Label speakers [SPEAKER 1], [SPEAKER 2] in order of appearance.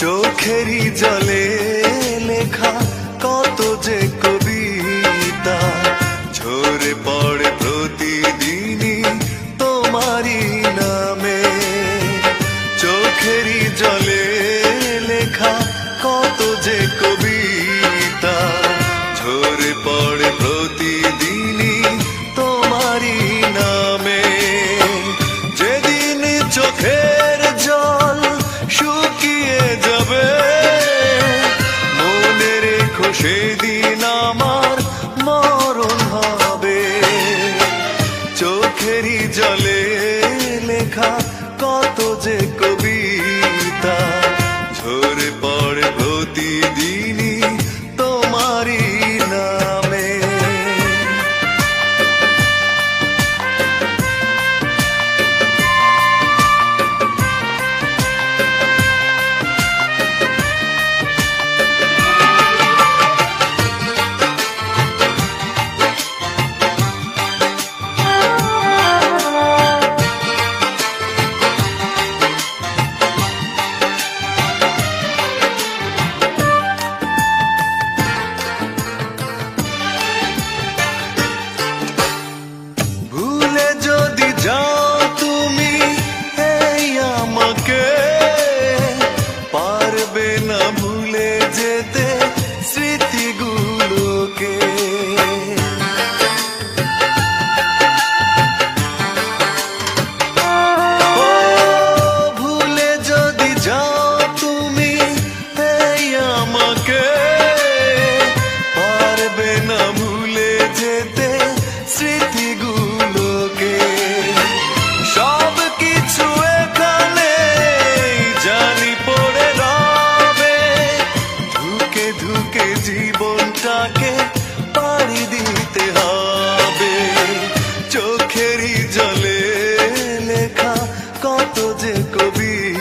[SPEAKER 1] চোখেরই জলে লেখা কত যে কবিতা ঝরে পড়ে প্রতিদিনই তোমারই নামে। চোখেরই জলে লেখা কত যে কবিতা ঝরে পড়ে প্রতিদিনই তোমারই নামে। যেদিন চোখের জল শুকিয়ে যাবে মনে রেখো সেদিন আমার মরণ হবে। চোখেরই জলে লেখা কত যে কবিতা ঝরে পড়ে প্রতিদিনই তোমারই নামে। ভুলে যদি যাও তুমি এই আমাকে পারবে না ভুলে যেতে স্মৃতিগুলোকে। ভুলে যদি যাও তুমি এই আমাকে পারবে না ভুলে যেতে স্মৃতিগুলোকে। সব কিছু এখানে জানি পড়ে রবে ধুকে ধুকে জীবনটাকে পাড়ি দিতে হবে। চোখেরই জলে লেখা কত যে কবিতা